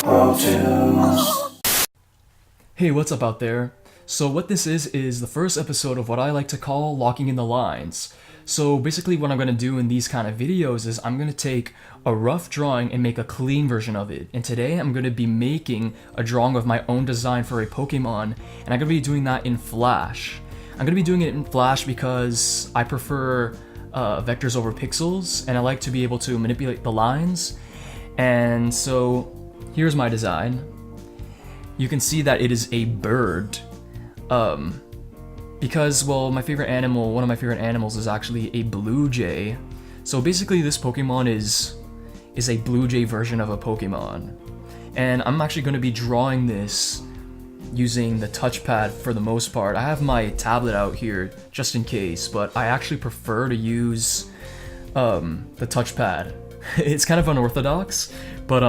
Pro Tunes. Hey, what's up out there? So what this is the first episode of what I like to call locking in the lines. So basically what I'm going to do in these kind of videos is I'm going to take a rough drawing and make a clean version of it. And today I'm going to be making a drawing of my own design for a Pokemon, and I'm going to be doing that in Flash. I'm going to be doing it in Flash because I prefer vectors over pixels, and I like to be able to manipulate the lines. And so here's my design. You can see that it is a bird. Because, well, one of my favorite animals is actually a blue jay. So basically this Pokemon is a blue jay version of a Pokemon. And I'm actually going to be drawing this using the touchpad for the most part. I have my tablet out here just in case, but I actually prefer to use the touchpad. It's kind of unorthodox, but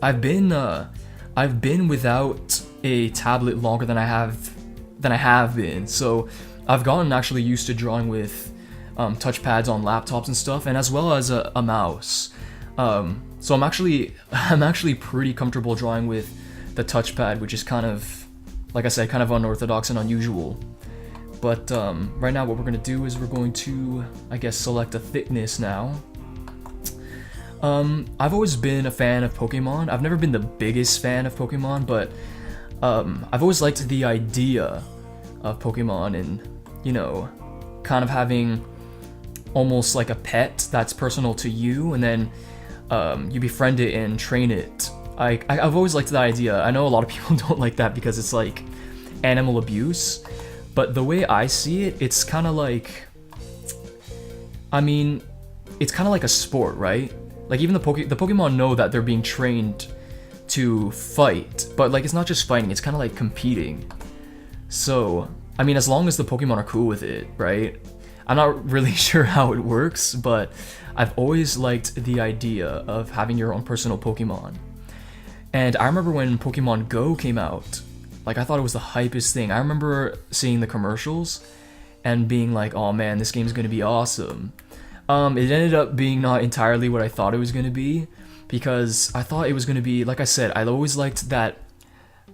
I've been without a tablet longer than I have been, so I've gotten actually used to drawing with touchpads on laptops and stuff, and as well as a mouse. So I'm actually pretty comfortable drawing with the touchpad, which is kind of, like I said, kind of unorthodox and unusual. But right now what we're gonna do is we're going to, I guess, select a thickness now. I've always been a fan of Pokemon. I've never been the biggest fan of Pokemon, but I've always liked the idea of Pokemon and, you know, kind of having almost like a pet that's personal to you, and then you befriend it and train it. I've always liked that idea. I know a lot of people don't like that because it's like animal abuse, but the way I see it, it's kind of like, I mean, it's kind of like a sport, right? Like even the Pokemon know that they're being trained to fight, but like it's not just fighting, it's kind of like competing. So, I mean, as long as the Pokemon are cool with it, right? I'm not really sure how it works, but I've always liked the idea of having your own personal Pokemon. And I remember when Pokemon Go came out, like I thought it was the hypest thing. I remember seeing the commercials and being like, oh man, this game's gonna be awesome. It ended up being not entirely what I thought it was going to be, because I thought it was going to be, like I said, I always liked that,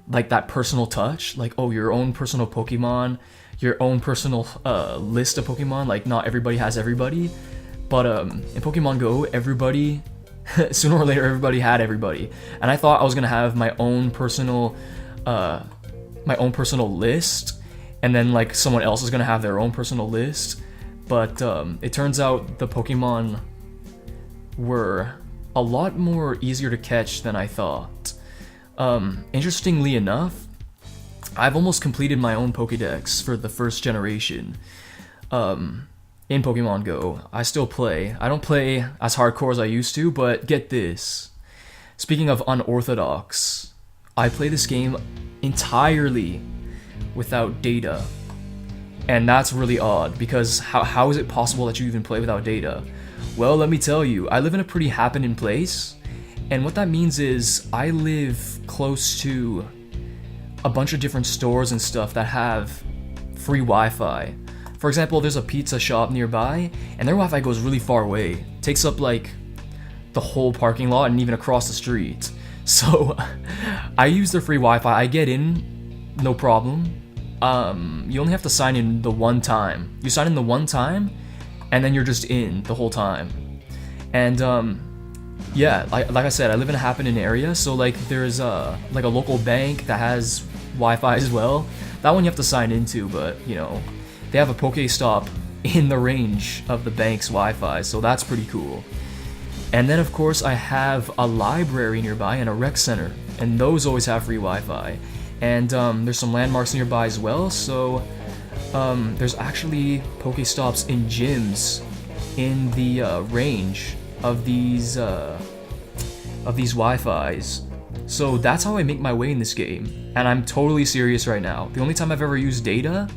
like that personal touch, like, oh, your own personal Pokemon, your own personal list of Pokemon, like not everybody has everybody, but in Pokemon Go, everybody, sooner or later, everybody had everybody, and I thought I was going to have my own personal list, and then like someone else is going to have their own personal list. But it turns out the Pokemon were a lot more easier to catch than I thought. Interestingly enough, I've almost completed my own Pokédex for the first generation in Pokemon Go. I still play. I don't play as hardcore as I used to, but get this. Speaking of unorthodox, I play this game entirely without data. And that's really odd, because how is it possible that you even play without data? Well, let me tell you, I live in a pretty happening place, and what that means is I live close to a bunch of different stores and stuff that have free Wi-Fi. For example, there's a pizza shop nearby, and their Wi-Fi goes really far away. It takes up like the whole parking lot and even across the street. So I use their free Wi-Fi. I get in, no problem. You only have to sign in the one time. You sign in the one time, and then you're just in the whole time. And yeah, like I said, I live in a happening area, so like there's like a local bank that has Wi-Fi as well. That one you have to sign into, but you know, they have a Pokestop in the range of the bank's Wi-Fi, so that's pretty cool. And then of course I have a library nearby and a rec center, and those always have free Wi-Fi. And there's some landmarks nearby as well, so there's actually Pokestops in gyms in the range of these Wi-Fis. So that's how I make my way in this game, and I'm totally serious right now. The only time I've ever used data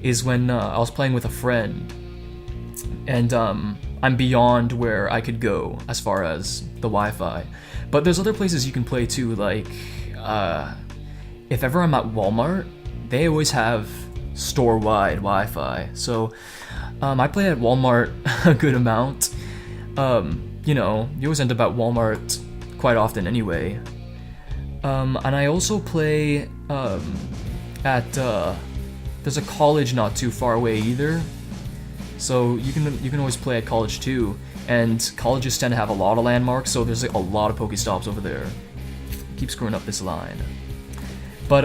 is when I was playing with a friend, and I'm beyond where I could go as far as the Wi-Fi. But there's other places you can play too, like if ever I'm at Walmart, they always have store-wide Wi-Fi. So I play at Walmart a good amount. You know, you always end up at Walmart quite often anyway. And I also play at there's a college not too far away either, so you can always play at college too. And colleges tend to have a lot of landmarks, so there's like a lot of Pokestops over there. Keep screwing up this line. But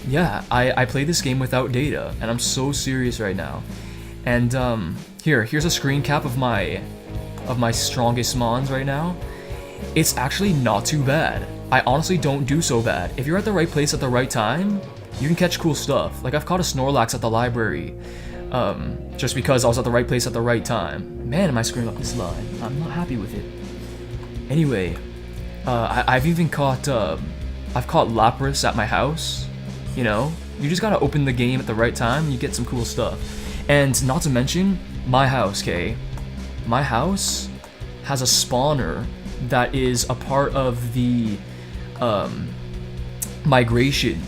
yeah, I play this game without data, and I'm so serious right now. And here's a screen cap of my strongest mons right now. It's actually not too bad. I honestly don't do so bad. If you're at the right place at the right time, you can catch cool stuff. Like I've caught a Snorlax at the library, just because I was at the right place at the right time. Man, am I screwing up this line? I'm not happy with it. Anyway, I've even caught I've caught Lapras at my house. You know, you just gotta open the game at the right time and you get some cool stuff. And not to mention, my house, okay? My house has a spawner that is a part of the migration.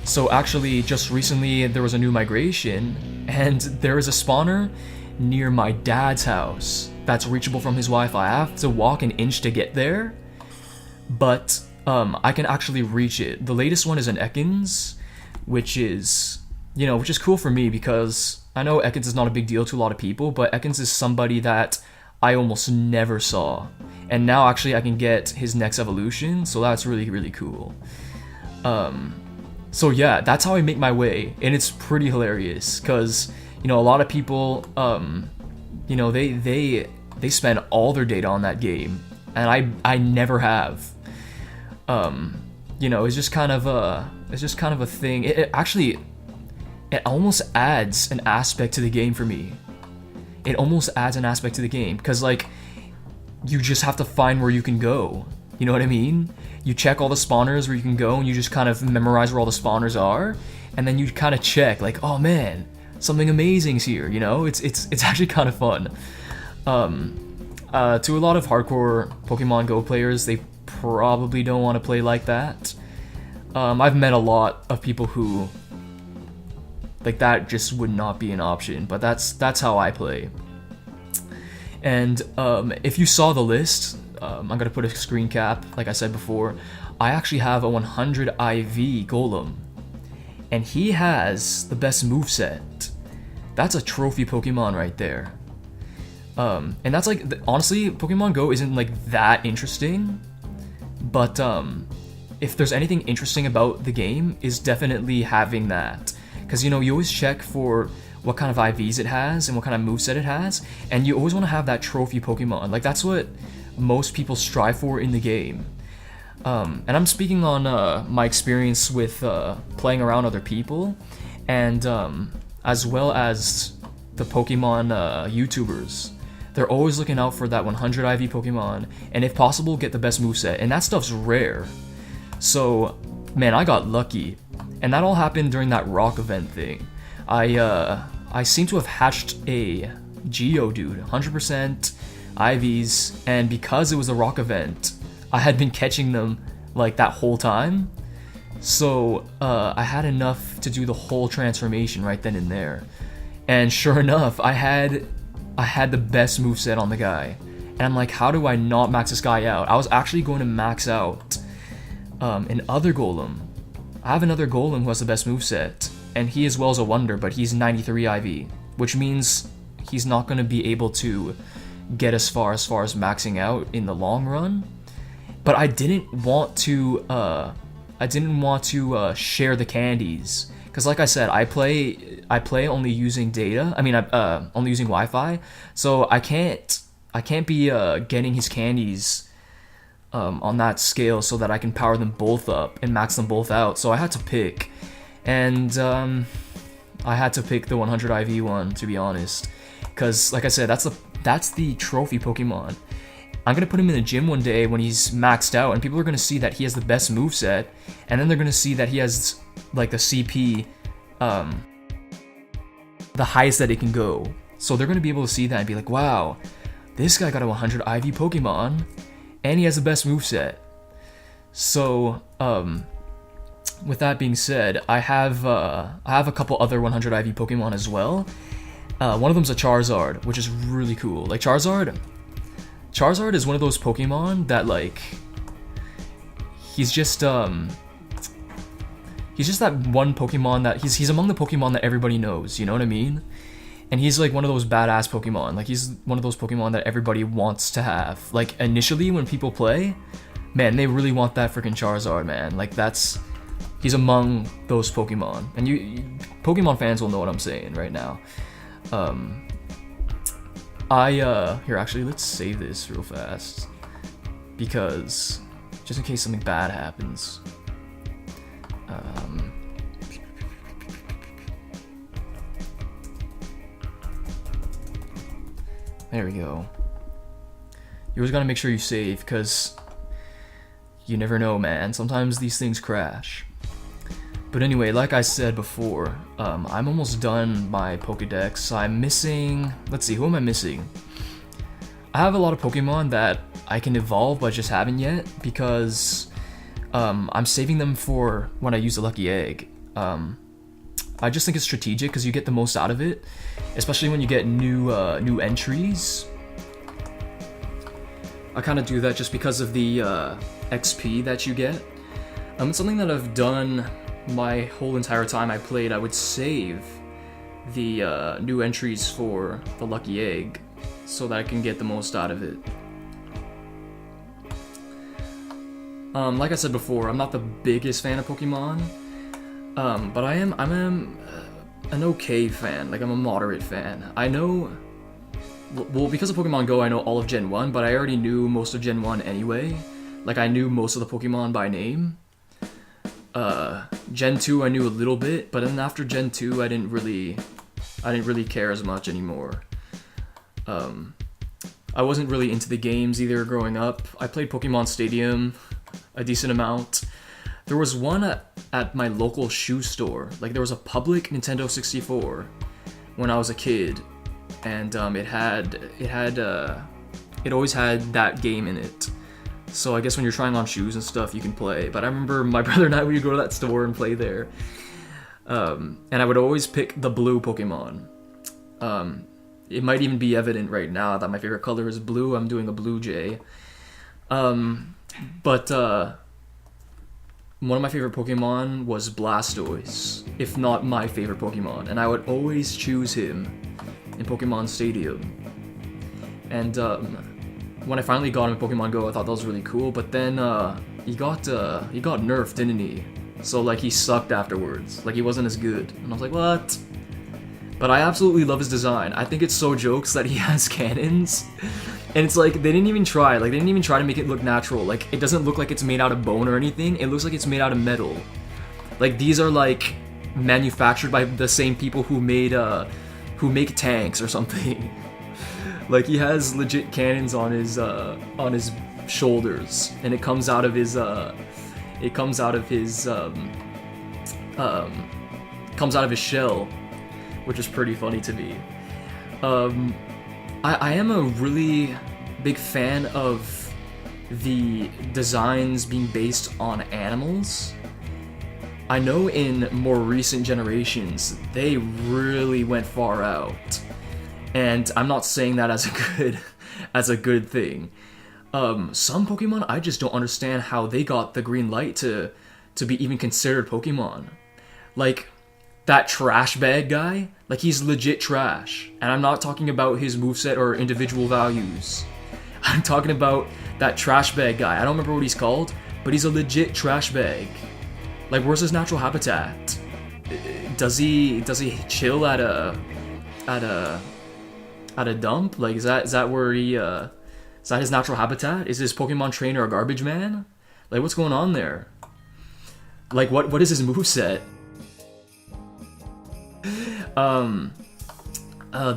So actually, just recently there was a new migration, and there is a spawner near my dad's house that's reachable from his Wi-Fi. I have to walk an inch to get there, but I can actually reach it. The latest one is an Ekans, which is cool for me because I know Ekans is not a big deal to a lot of people, but Ekans is somebody that I almost never saw. And now actually I can get his next evolution, so that's really, really cool. So yeah, that's how I make my way, and it's pretty hilarious because a lot of people they spend all their data on that game, and I never have. It's just kind of a thing. It almost adds an aspect to the game for me. It almost adds an aspect to the game because like you just have to find where you can go. You know what I mean? You check all the spawners where you can go, and you just kind of memorize where all the spawners are, and then you kind of check like, oh man, something amazing's here. It's actually kind of fun. To a lot of hardcore Pokemon Go players, they probably don't want to play like that. I've met a lot of people who like that just would not be an option, but that's how I play. And if you saw the list, I'm gonna put a screen cap, like I said before. I actually have a 100 IV Golem, and he has the best moveset. That's a trophy Pokemon right there. And that's like, honestly, Pokemon Go isn't like that interesting, but if there's anything interesting about the game, is definitely having that. Because you always check for what kind of IVs it has and what kind of moveset it has, and you always want to have that trophy Pokemon. Like that's what most people strive for in the game. And I'm speaking on my experience with playing around other people, and as well as the Pokemon YouTubers. They're always looking out for that 100 IV Pokemon, and if possible, get the best moveset, and that stuff's rare. So, man, I got lucky, and that all happened during that rock event thing. I seem to have hatched a Geodude, 100% IVs, and because it was a rock event, I had been catching them like that whole time. So I had enough to do the whole transformation right then and there. And sure enough, I had the best moveset on the guy. And I'm like, how do I not max this guy out? I was actually going to max out another Golem. I have another Golem who has the best moveset, and he as well is a wonder, but he's 93 IV, which means he's not going to be able to get as far as maxing out in the long run. But I didn't want to share the candies, because like I said, I play only using data. I mean, only using Wi-Fi, so I can't be getting his candies on that scale so that I can power them both up and max them both out. So I had to pick, and I had to pick the 100 IV one, to be honest, because like I said, that's the trophy Pokemon. I'm gonna put him in the gym one day when he's maxed out, and people are gonna see that he has the best moveset, and then they're gonna see that he has like the CP, the highest that it can go. So they're gonna be able to see that and be like, wow, this guy got a 100 IV Pokemon, and he has the best moveset. So, with that being said, I have a couple other 100 IV Pokemon as well. One of them's a Charizard, which is really cool. Like Charizard is one of those Pokemon that like he's just that one Pokemon that he's among the Pokemon that everybody knows, you know what I mean? And he's like one of those badass Pokemon. Like he's one of those Pokemon that everybody wants to have. Like initially when people play, man, they really want that freaking Charizard, man. Like he's among those Pokemon. And you Pokemon fans will know what I'm saying right now. Here actually let's save this real fast. Because just in case something bad happens. There we go. You always gotta make sure you save, because you never know, man. Sometimes these things crash. But anyway, like I said before, I'm almost done my Pokedex. I'm missing... Let's see, who am I missing? I have a lot of Pokemon that I can evolve but just haven't yet, because I'm saving them for when I use the Lucky Egg. I just think it's strategic because you get the most out of it, especially when you get new entries. I kind of do that just because of the XP that you get. It's something that I've done my whole entire time I played. I would save the new entries for the Lucky Egg so that I can get the most out of it. Like I said before, I'm not the biggest fan of Pokemon. But I'm an okay fan, like I'm a moderate fan. I know, well, because of Pokemon Go, I know all of Gen 1, but I already knew most of Gen 1 anyway. Like I knew most of the Pokemon by name. Gen 2 I knew a little bit, but then after Gen 2 I didn't really care as much anymore. I wasn't really into the games either growing up. I played Pokemon Stadium a decent amount. There was one at my local shoe store. Like there was a public Nintendo 64 when I was a kid, and it always had that game in it. So I guess when you're trying on shoes and stuff, you can play. But I remember my brother and I would go to that store and play there, and I would always pick the blue Pokemon. It might even be evident right now that my favorite color is blue. I'm doing a Blue Jay. One of my favorite Pokemon was Blastoise, if not my favorite Pokemon, and I would always choose him in Pokemon Stadium. And when I finally got him in Pokemon Go, I thought that was really cool, but then he got nerfed, didn't he? So like he sucked afterwards, like he wasn't as good, and I was like, what? But I absolutely love his design. I think it's so jokes that he has cannons. And it's like, they didn't even try to make it look natural. Like, it doesn't look like it's made out of bone or anything. It looks like it's made out of metal. Like, these are like manufactured by the same people who make tanks or something. Like, he has legit cannons on his shoulders, and it comes out of his shell, which is pretty funny to me. I am a really big fan of the designs being based on animals. I know in more recent generations, they really went far out. And I'm not saying that as a good thing. Some Pokemon, I just don't understand how they got the green light to be even considered Pokemon. Like, that trash bag guy, like he's legit trash. And I'm not talking about his moveset or individual values. I'm talking about that trash bag guy. I don't remember what he's called, but he's a legit trash bag. Like, where's his natural habitat? Does he chill at a dump? Like, is that where he is that his natural habitat? Is his Pokemon trainer a garbage man? Like, what's going on there? Like, what is his moveset?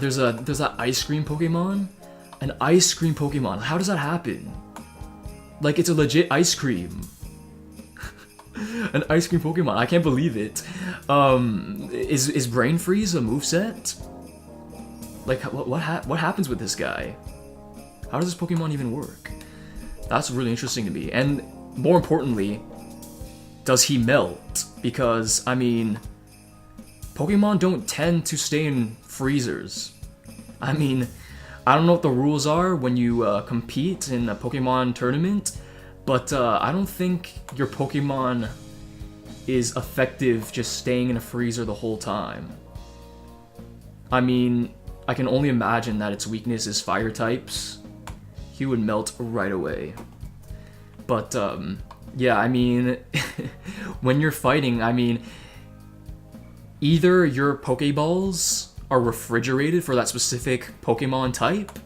There's that ice cream Pokemon. An ice cream Pokemon. How does that happen? Like, it's a legit ice cream. An ice cream Pokemon. I can't believe it. Is Brain Freeze a moveset? Like, what happens with this guy? How does this Pokemon even work? That's really interesting to me. And more importantly, does he melt? Because, I mean, Pokemon don't tend to stay in freezers. I mean, I don't know what the rules are when you compete in a Pokemon tournament, But I don't think your Pokemon is effective just staying in a freezer the whole time. I mean, I can only imagine that its weakness is fire types. He would melt right away. But yeah, I mean, when you're fighting, I mean, either your Pokeballs are refrigerated for that specific Pokemon type,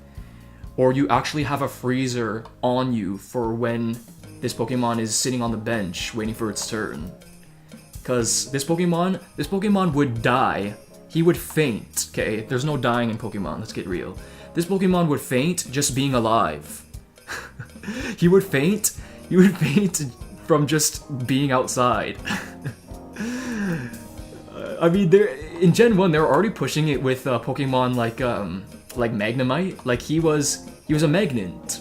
or you actually have a freezer on you for when this Pokemon is sitting on the bench waiting for its turn. Because this Pokemon would die. He would faint, okay? There's no dying in Pokemon, let's get real. This Pokemon would faint just being alive. He would faint from just being outside. I mean, in Gen 1, they were already pushing it with Pokemon like Magnemite. Like, he was a Magnet.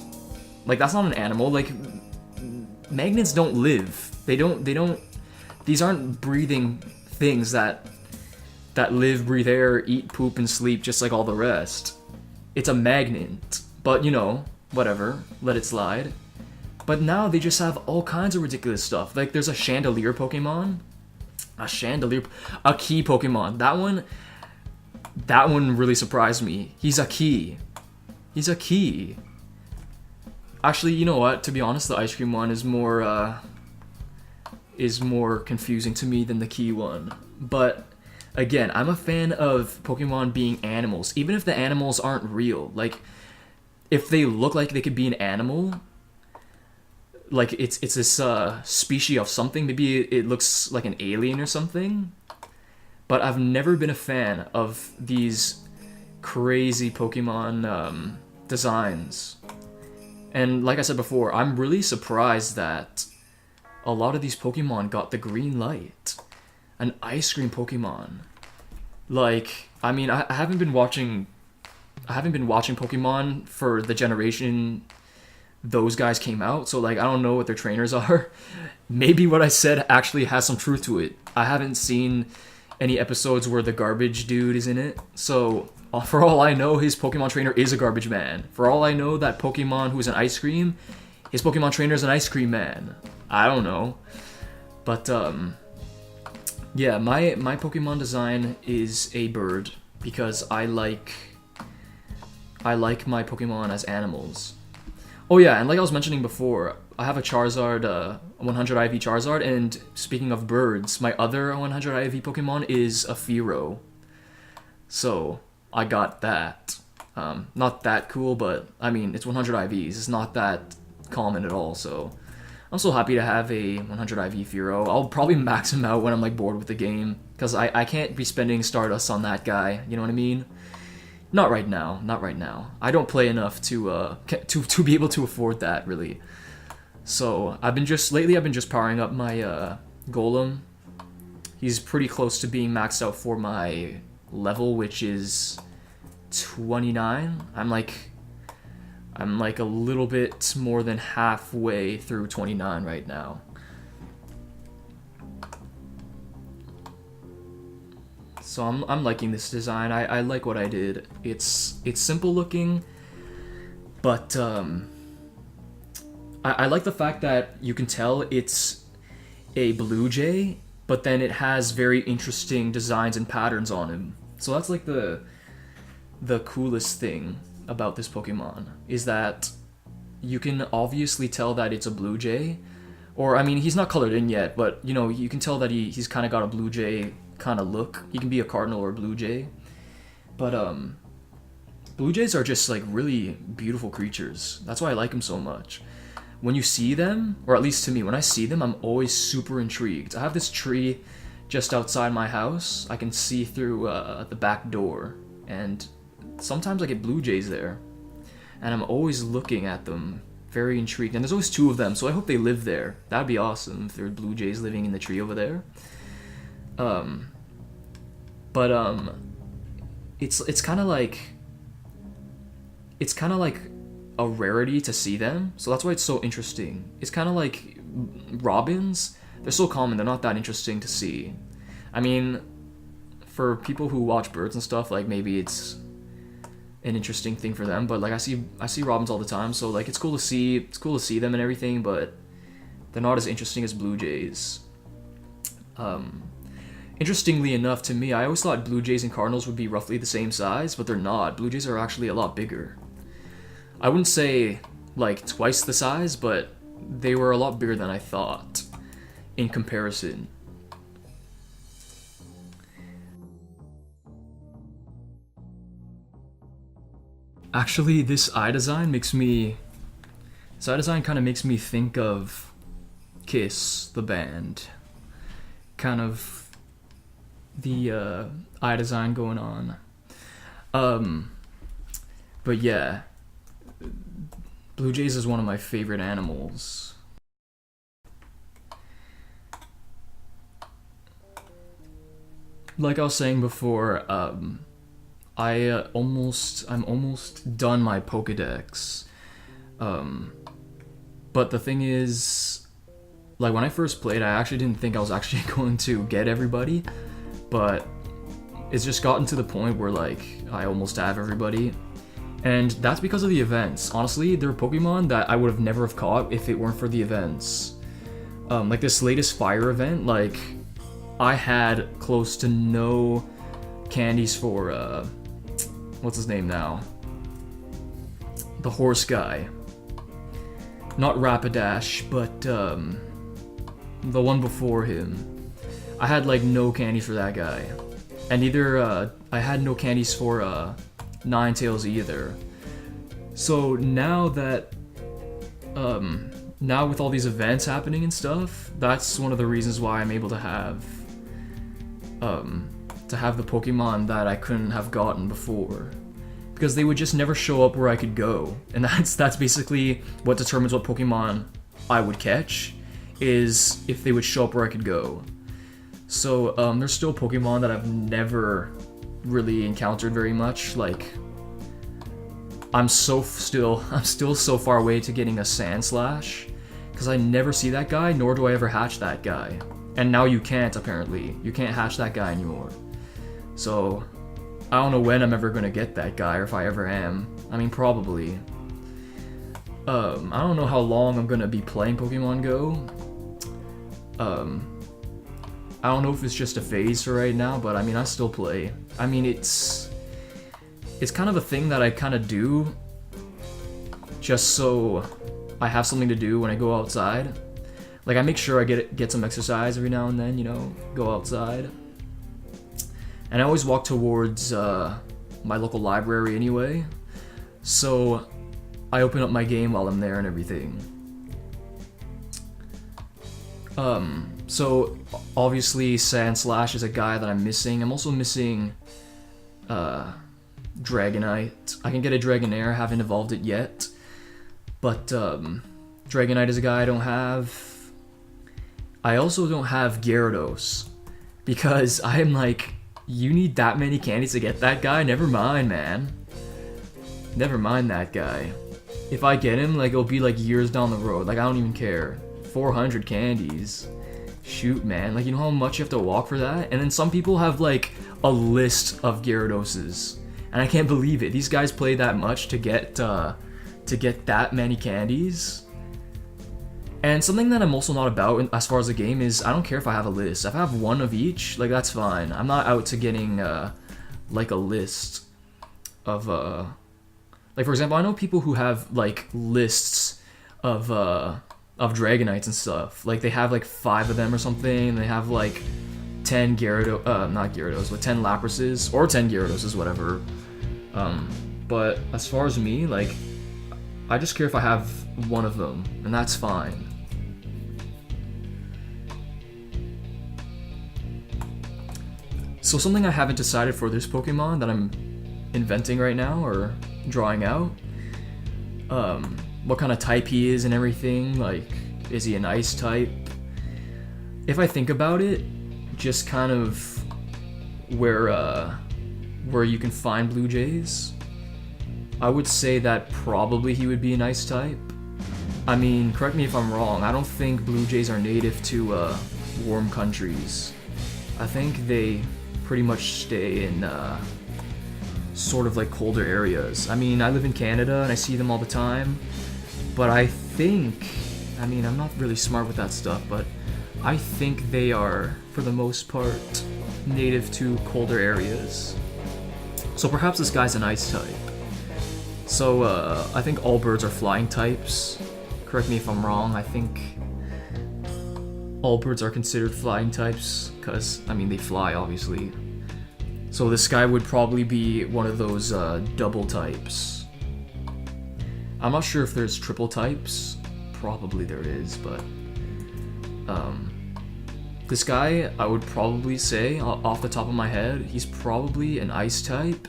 Like, that's not an animal. Like, Magnets don't live. They don't. These aren't breathing things that live, breathe air, eat, poop, and sleep just like all the rest. It's a magnet. But, you know, whatever. Let it slide. But now they just have all kinds of ridiculous stuff. Like, there's a Chandelier Pokemon. A key Pokemon. That one really surprised me. He's a key. Actually, you know what? To be honest, the ice cream one is more confusing to me than the key one. But again, I'm a fan of Pokemon being animals, even if the animals aren't real. Like, if they look like they could be an animal, like it's this species of something. Maybe it looks like an alien or something. But I've never been a fan of these crazy Pokemon designs. And like I said before, I'm really surprised that a lot of these Pokemon got the green light. An ice cream Pokemon. Like, I mean, I haven't been watching Pokemon for the generation those guys came out, so like I don't know what their trainers are. Maybe what I said actually has some truth to it. I haven't seen any episodes where the garbage dude is in it, so for all I know, his Pokemon trainer is a garbage man. For all I know, that Pokemon who's an ice cream, his Pokemon trainer is an ice cream man. I don't know. But yeah, my Pokemon design is a bird because I like my Pokemon as animals. Oh yeah, and like I was mentioning before, I have a Charizard, 100 IV Charizard, and speaking of birds, my other 100 IV Pokemon is a Fearow. So, I got that. Not that cool, but, I mean, it's 100 IVs. It's not that common at all, so I'm so happy to have a 100 IV Fearow. I'll probably max him out when I'm, like, bored with the game, because I can't be spending Stardust on that guy, you know what I mean? Not right now. I don't play enough to be able to afford that, really. So, lately I've been just powering up my Golem. He's pretty close to being maxed out for my level, which is 29. I'm like a little bit more than halfway through 29 right now. So I'm liking this design. I like what I did. It's simple looking, but I like the fact that you can tell it's a Blue Jay, but then it has very interesting designs and patterns on him. So that's like the coolest thing about this Pokemon, is that you can obviously tell that it's a Blue Jay. Or, I mean, he's not colored in yet, but, you know, you can tell that he's kind of got a Blue Jay kind of look. He can be a Cardinal or a Blue Jay. But, Blue Jays are just, like, really beautiful creatures. That's why I like them so much. When you see them, or at least to me, when I see them, I'm always super intrigued. I have this tree just outside my house. I can see through the back door, and sometimes I get Blue Jays there. And I'm always looking at them, very intrigued. And there's always two of them, so I hope they live there. That'd be awesome if there were Blue Jays living in the tree over there. It's kind of like a rarity to see them, so that's why it's so interesting. It's kind of like robins. They're so common, they're not that interesting to see. I mean, for people who watch birds and stuff, like, maybe it's an interesting thing for them, but like I see robins all the time, so like it's cool to see them and everything, but They're not as interesting as Blue Jays. Interestingly enough, to me, I always thought Blue Jays and Cardinals would be roughly the same size, but they're not. Blue Jays are actually a lot bigger. I wouldn't say like twice the size, but they were a lot bigger than I thought in comparison. Actually, this eye design kind of makes me think of Kiss, the band. Kind of the eye design going on. But yeah, Blue Jays is one of my favorite animals. Like I was saying before, I'm almost done my Pokédex. But the thing is, like when I first played, I actually didn't think I was actually going to get everybody, but it's just gotten to the point where like I almost have everybody. And that's because of the events. Honestly, there are Pokemon that I would have never have caught if it weren't for the events. Like this latest fire event, like I had close to no candies for what's his name now? The horse guy. Not Rapidash, but the one before him. I had like no candies for that guy. And either I had no candies for Ninetales either. So now that now with all these events happening and stuff, that's one of the reasons why I'm able to have the Pokemon that I couldn't have gotten before. Because they would just never show up where I could go. And that's basically what determines what Pokemon I would catch, is if they would show up where I could go. So there's still Pokemon that I've never really encountered very much. Like I'm still so far away to getting a Sandslash, because I never see that guy, nor do I ever hatch that guy. And now you can't, apparently. You can't hatch that guy anymore. So I don't know when I'm ever gonna get that guy, or if I ever am. I mean, probably. I don't know how long I'm gonna be playing Pokemon Go. I don't know if it's just a phase for right now, but I mean, I still play. I mean, it's kind of a thing that I kind of do just so I have something to do when I go outside. Like, I make sure I get some exercise every now and then, you know, go outside. And I always walk towards my local library anyway, so I open up my game while I'm there and everything. So obviously Sandslash is a guy that I'm missing. I'm also missing Dragonite. I can get a Dragonair, haven't evolved it yet, but Dragonite is a guy I don't have. I also don't have Gyarados, because I am like, you need that many candies to get that guy? Never mind, man. Never mind that guy. If I get him, like, it'll be like years down the road. Like, I don't even care. 400 candies. Shoot, man. Like, you know how much you have to walk for that? And then some people have like a list of Gyaradoses, and I can't believe it. These guys play that much to get that many candies. And something that I'm also not about as far as the game is, I don't care if I have a list. If I have one of each, like, that's fine. I'm not out to getting like a list of like, for example, I know people who have like lists of Dragonites and stuff. Like, they have like 5 of them or something, and they have like 10 not Gyarados, but 10 Laprases, or 10 Gyaradoses, whatever. But as far as me, like, I just care if I have one of them, and that's fine. So something I haven't decided for this Pokemon that I'm inventing right now, or drawing out, what kind of type he is and everything. Like, is he an ice type? If I think about it, just kind of where you can find Blue Jays, I would say that probably he would be an ice type. I mean, correct me if I'm wrong, I don't think Blue Jays are native to warm countries. I think they pretty much stay in sort of like colder areas. I mean, I live in Canada and I see them all the time, but I think I mean, I'm not really smart with that stuff, but I think they are, for the most part, native to colder areas. So perhaps this guy's an ice type. So I think all birds are flying types. Correct me if I'm wrong, I think all birds are considered flying types, because, I mean, they fly, obviously. So this guy would probably be one of those double types. I'm not sure if there's triple types. Probably there is, but this guy, I would probably say, off the top of my head, he's probably an ice type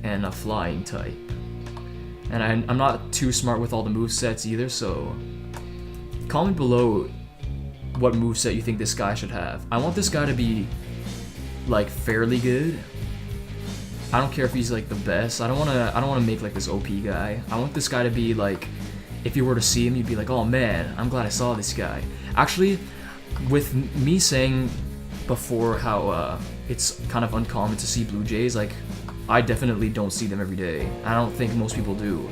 and a flying type. And I'm not too smart with all the movesets either, so comment below what moveset you think this guy should have. I want this guy to be, like, fairly good. I don't care if he's, like, the best. I don't wanna make, like, this OP guy. I want this guy to be, like, if you were to see him, you'd be like, oh man, I'm glad I saw this guy. Actually, with me saying before how it's kind of uncommon to see Blue Jays, like, I definitely don't see them every day. I don't think most people do.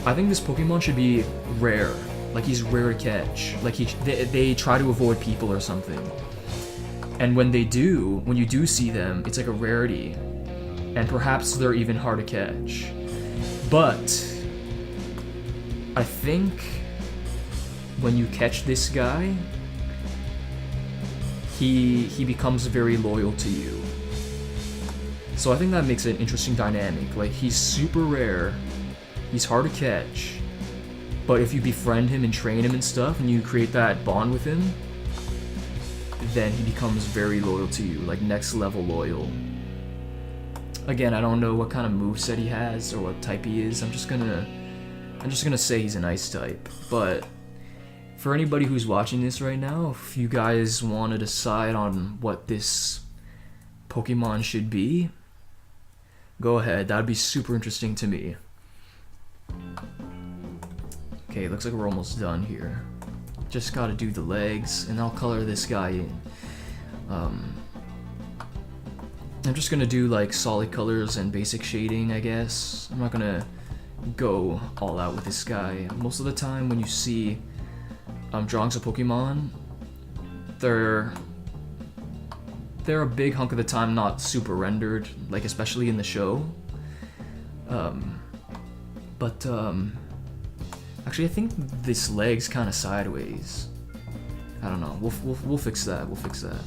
I think this Pokemon should be rare. Like, he's rare to catch. Like, they try to avoid people or something. And when they do, when you do see them, it's like a rarity. And perhaps they're even hard to catch. But I think when you catch this guy, he becomes very loyal to you. So I think that makes it an interesting dynamic. Like, he's super rare, he's hard to catch, but if you befriend him and train him and stuff, and you create that bond with him, then he becomes very loyal to you, like next level loyal. Again, I don't know what kind of moveset he has or what type he is. I'm just gonna say he's an ice type. But for anybody who's watching this right now, if you guys want to decide on what this Pokemon should be, go ahead. That'd be super interesting to me. Okay, looks like we're almost done here. Just gotta do the legs, and I'll color this guy in. I'm just gonna do like solid colors and basic shading, I guess. I'm not gonna go all out with this guy. Most of the time when you see drawings of Pokemon, they're a big hunk of the time not super rendered, like especially in the show. Actually, I think this leg's kind of sideways. I don't know. We'll fix that. We'll fix that.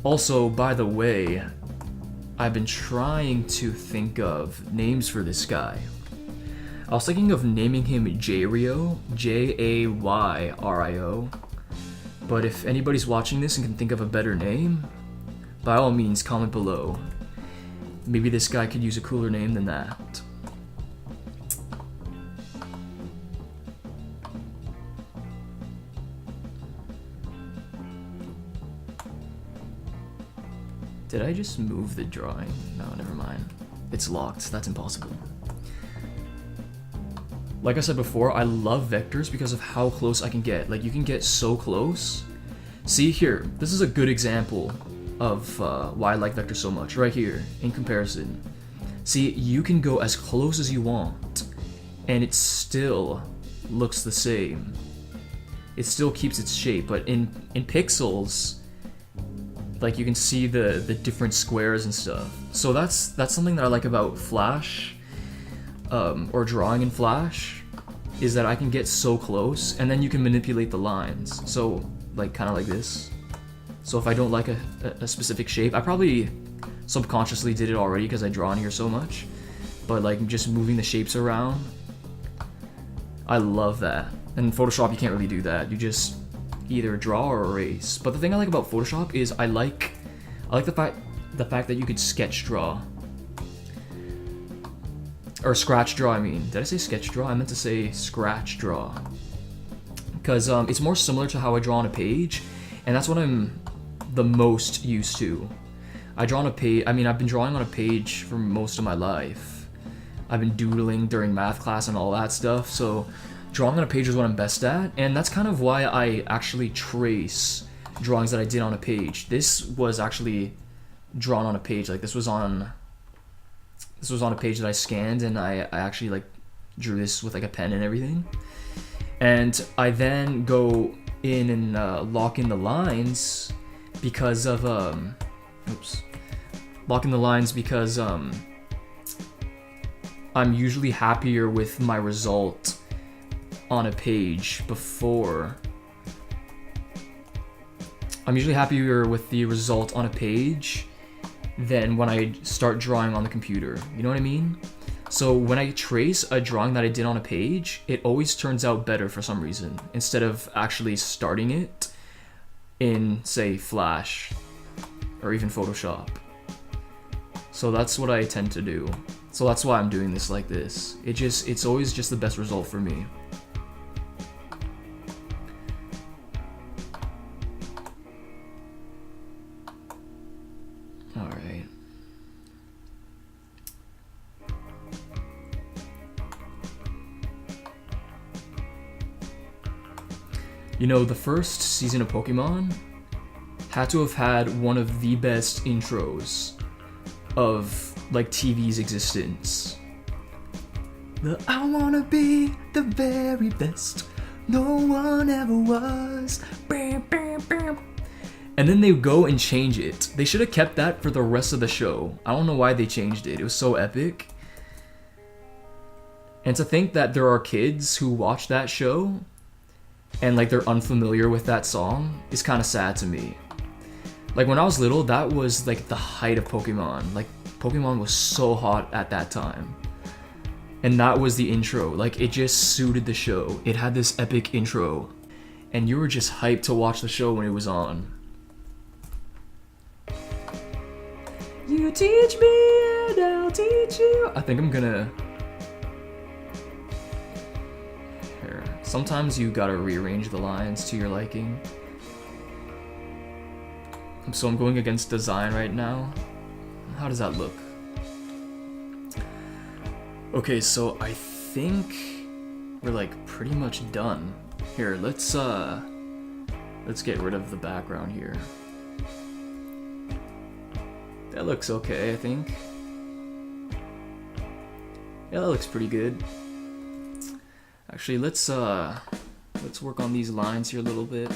Also, by the way, I've been trying to think of names for this guy. I was thinking of naming him Jayrio, Jayrio. But if anybody's watching this and can think of a better name, by all means comment below. Maybe this guy could use a cooler name than that. Did I just move the drawing? No, never mind. It's locked. That's impossible. Like I said before, I love vectors because of how close I can get. Like, you can get so close. See here, this is a good example of why I like vectors so much. Right here, in comparison. See, you can go as close as you want, and it still looks the same. It still keeps its shape, but in pixels, like, you can see the different squares and stuff. So that's something that I like about Flash, or drawing in Flash, is that I can get so close, and then you can manipulate the lines. So, like, kind of like this. So if I don't like a specific shape, I probably subconsciously did it already because I draw in here so much, but like just moving the shapes around, I love that. And in Photoshop, you can't really do that. You just either draw or erase. But the thing I like about Photoshop is I like the fact that you could sketch draw. Or scratch draw, I mean. Did I say sketch draw? I meant to say scratch draw. Because it's more similar to how I draw on a page, and that's what I'm the most used to. I draw on a page, I mean, I've been drawing on a page for most of my life. I've been doodling during math class and all that stuff, so drawing on a page is what I'm best at, and that's kind of why I actually trace drawings that I did on a page. This was actually drawn on a page, like this was on a page that I scanned, and I actually like drew this with like a pen and everything. And I then go in and lock in the lines because of locking the lines because I'm usually happier with my result on a page before. I'm usually happier with the result on a page than when I start drawing on the computer. You know what I mean? So when I trace a drawing that I did on a page, it always turns out better for some reason, instead of actually starting it in, say, Flash or even Photoshop. So that's what I tend to do. So that's why I'm doing this like this. It's always just the best result for me. Alright. You know, the first season of Pokemon had to have had one of the best intros of like TV's existence. I wanna be the very best, no one ever was. Bam, bam, bam. And then they go and change it. They should have kept that for the rest of the show. I don't know why they changed it. It was so epic. And to think that there are kids who watch that show and like they're unfamiliar with that song is kind of sad to me. Like when I was little, that was like the height of Pokemon. Like Pokemon was so hot at that time. And that was the intro. Like it just suited the show. It had this epic intro. And you were just hyped to watch the show when it was on. You teach me and I'll teach you. I think I'm gonna... Here. Sometimes you gotta rearrange the lines to your liking. So I'm going against design right now. How does that look? Okay, so I think we're like pretty much done. Here, let's get rid of the background here. That looks okay, I think. Yeah, that looks pretty good. Actually, let's work on these lines here a little bit.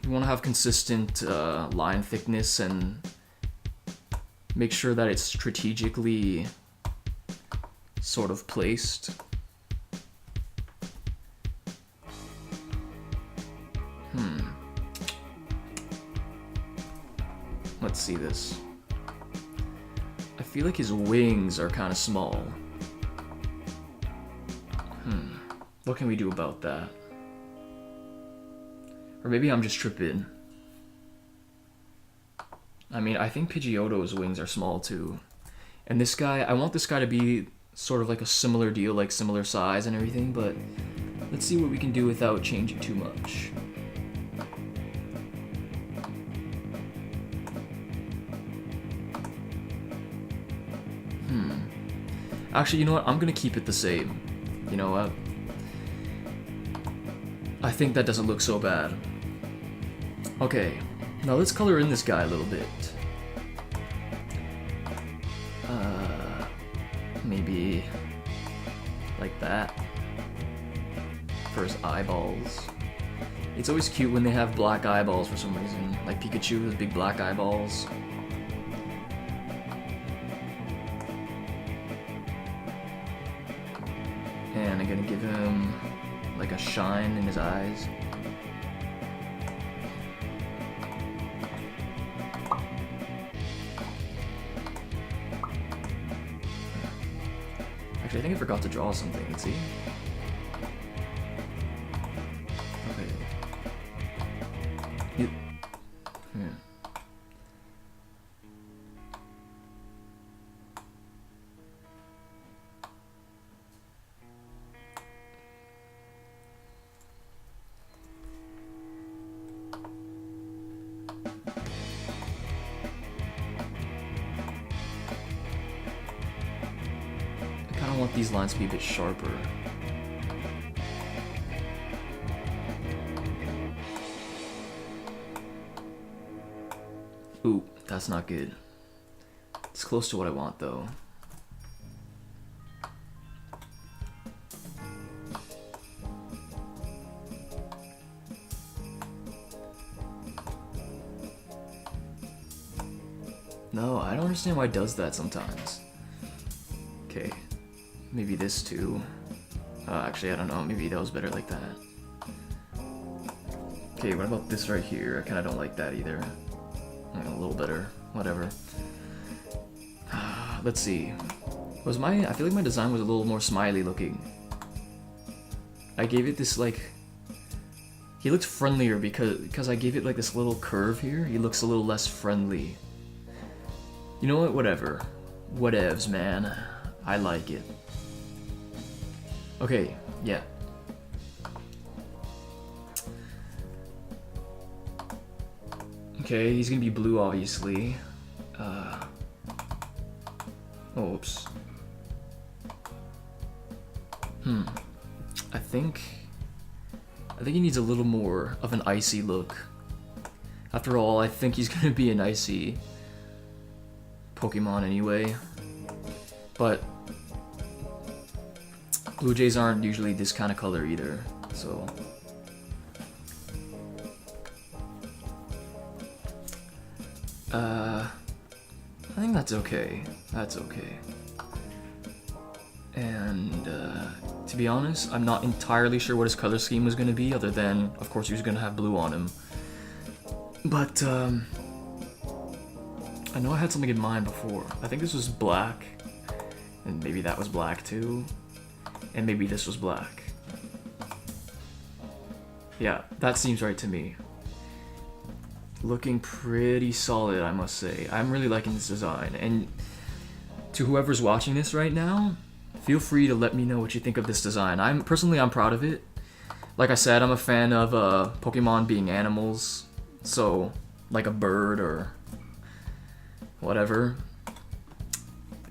You want to have consistent line thickness and make sure that it's strategically sort of placed. Let's see this. I feel like his wings are kind of small. What can we do about that? Or maybe I'm just tripping. I mean, I think Pidgeotto's wings are small too. And this guy, I want this guy to be sort of like a similar deal, like similar size and everything, but let's see what we can do without changing too much. Actually, you know what? I'm gonna keep it the same. You know what? I think that doesn't look so bad. Okay, now let's color in this guy a little bit. Maybe like that for his eyeballs. It's always cute when they have black eyeballs for some reason, like Pikachu with big black eyeballs. And I'm gonna give him like a shine in his eyes. Actually, I think I forgot to draw something. Let's see. Okay. Yeah. I want these lines to be a bit sharper. Ooh, that's not good. Let's close to what I want though. No, I don't understand why it does that sometimes. Okay, maybe this too. Actually, I don't know, maybe that was better like that. Okay, what about this right here? I kinda don't like that either. A little better, whatever. Let's see. I feel like my design was a little more smiley looking. I gave it this like, he looked friendlier because I gave it like this little curve here. He looks a little less friendly. You know what? Whatever. Whatevs, man. I like it. Okay, yeah. Okay, he's gonna be blue, obviously. Oh, oops. I think he needs a little more of an icy look. After all, I think he's gonna be an icy Pokemon anyway. But Blue Jays aren't usually this kind of color either, so. I think that's okay. That's okay. And to be honest, I'm not entirely sure what his color scheme was going to be, other than, of course, he was going to have blue on him. But I know I had something in mind before. I think this was black, and maybe that was black too, and maybe this was black. Yeah, that seems right to me. Looking pretty solid, I must say. I'm really liking this design, and to whoever's watching this right now, feel free to let me know what you think of this design. I'm proud of it. Like I said, I'm a fan of Pokemon being animals, so like a bird or whatever.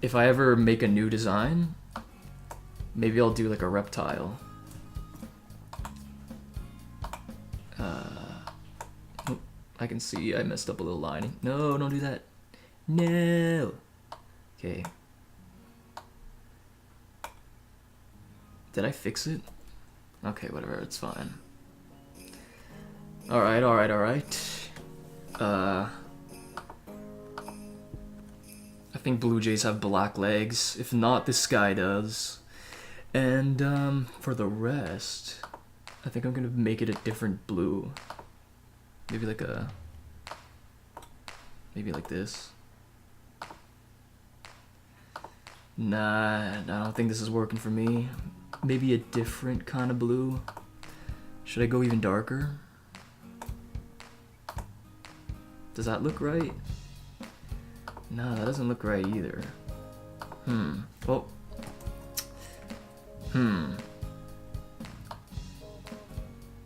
If I ever make a new design, maybe I'll do like a reptile. I can see I messed up a little line. No, don't do that. No. Okay. Did I fix it? Okay, whatever, it's fine. Alright. I think Blue Jays have black legs. If not, this guy does. And for the rest, I think I'm gonna make it a different blue. Maybe like this. Nah, I don't think this is working for me. Maybe a different kind of blue. Should I go even darker? Does that look right? No, that doesn't look right either. Well.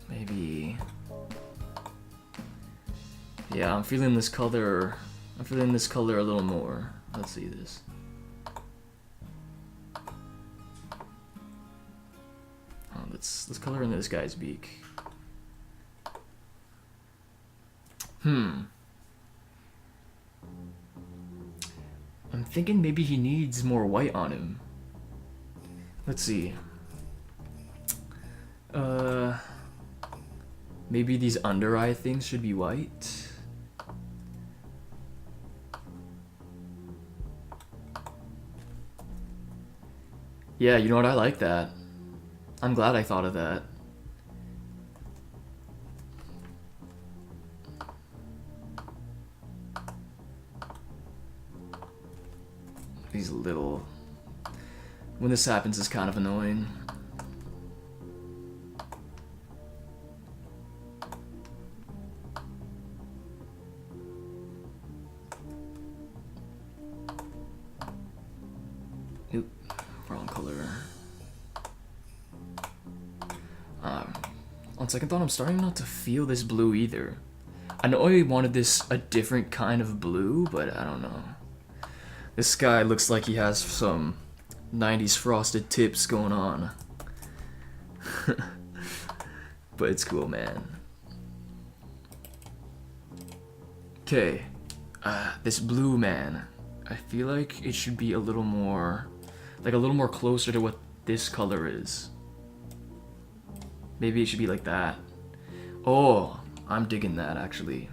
Maybe. Yeah, I'm feeling this color a little more. Let's see this. Oh, let's color in this guy's beak. I'm thinking maybe he needs more white on him. Let's see. Maybe these under eye things should be white. Yeah, you know what? I like that. I'm glad I thought of that. These little... When this happens, it's kind of annoying. Oop, wrong color. On second thought, I'm starting not to feel this blue either. I know I wanted this a different kind of blue, but I don't know. This guy looks like he has some 90s frosted tips going on. But it's cool, man. Okay. This blue man. I feel like it should be a little more, like a little more closer to what this color is. Maybe it should be like that. Oh, I'm digging that actually.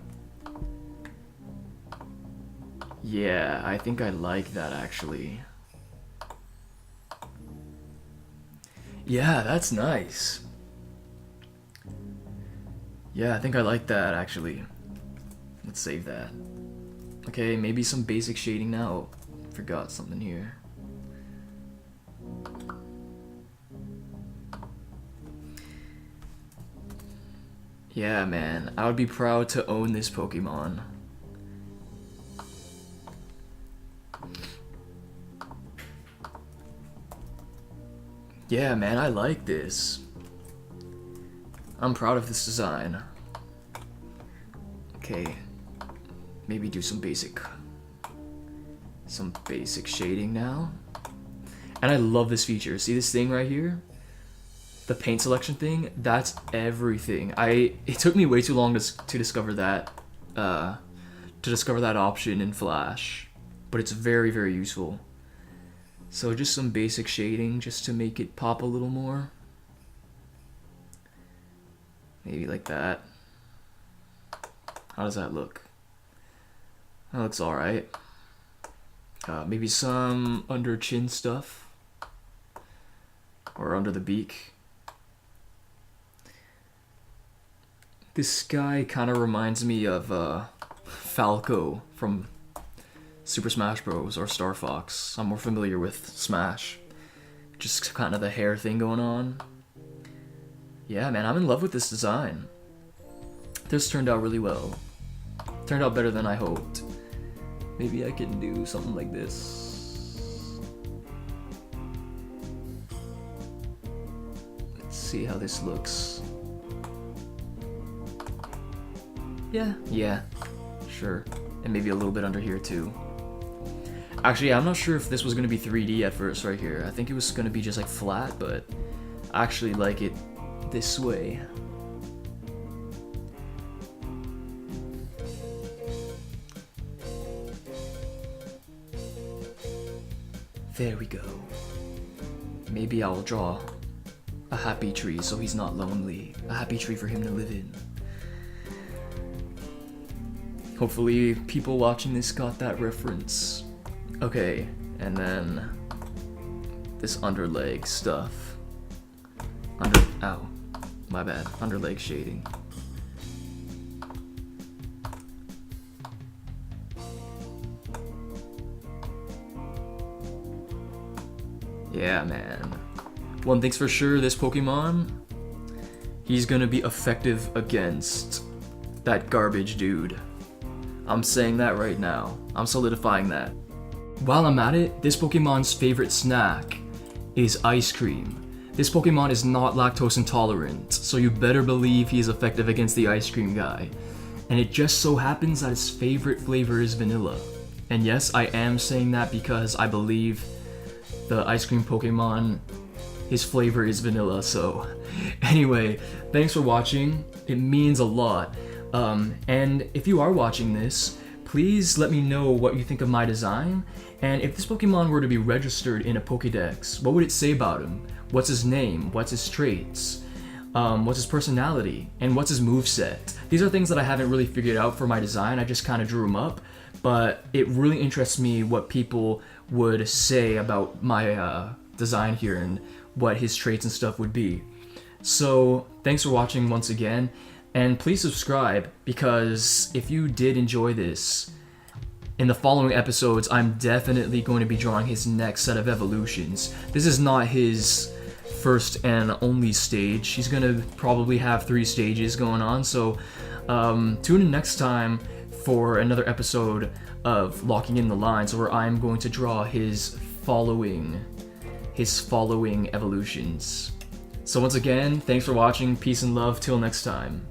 Yeah, I think I like that actually. Yeah, that's nice. Yeah, I think I like that actually. Let's save that. Okay, maybe some basic shading now. Forgot something here. Yeah, man, I would be proud to own this Pokemon. Yeah, man, I like this. I'm proud of this design. Okay, maybe do some basic shading now. And I love this feature. See this thing right here? The paint selection thing, that's everything. It took me way too long to discover that option in Flash, but it's very, very useful. So just some basic shading just to make it pop a little more. Maybe like that. How does that look? That looks alright. Maybe some under chin stuff. Or under the beak. This guy kind of reminds me of Falco from Super Smash Bros. Or Star Fox. I'm more familiar with Smash. Just kind of the hair thing going on. Yeah, man, I'm in love with this design. This turned out really well. Turned out better than I hoped. Maybe I can do something like this. Let's see how this looks. Yeah, sure. And maybe a little bit under here too. Actually, I'm not sure if this was going to be 3D at first right here. I think it was going to be just like flat, but I actually like it this way. There we go. Maybe I'll draw a happy tree so he's not lonely. A happy tree for him to live in. Hopefully people watching this got that reference. Okay, and then this underleg stuff. Ow, my bad. Underleg shading. Yeah, man. One thing's for sure, this Pokemon, he's gonna be effective against that garbage dude. I'm saying that right now. I'm solidifying that. While I'm at it, this Pokemon's favorite snack is ice cream. This Pokemon is not lactose intolerant, so you better believe he is effective against the ice cream guy. And it just so happens that his favorite flavor is vanilla. And yes, I am saying that because I believe the ice cream Pokemon, his flavor is vanilla, so anyway, thanks for watching. It means a lot. And if you are watching this, please let me know what you think of my design, and if this Pokemon were to be registered in a Pokédex, what would it say about him? What's his name? What's his traits? What's his personality? And what's his moveset? These are things that I haven't really figured out for my design, I just kind of drew them up, but it really interests me what people would say about my design here and what his traits and stuff would be. So thanks for watching once again, and please subscribe, because if you did enjoy this, in the following episodes I'm definitely going to be drawing his next set of evolutions. This is not his first and only stage. He's gonna probably have 3 stages going on, so tune in next time for another episode of Locking in the Lines, where I'm going to draw his following evolutions. So once again, thanks for watching, peace and love, till next time.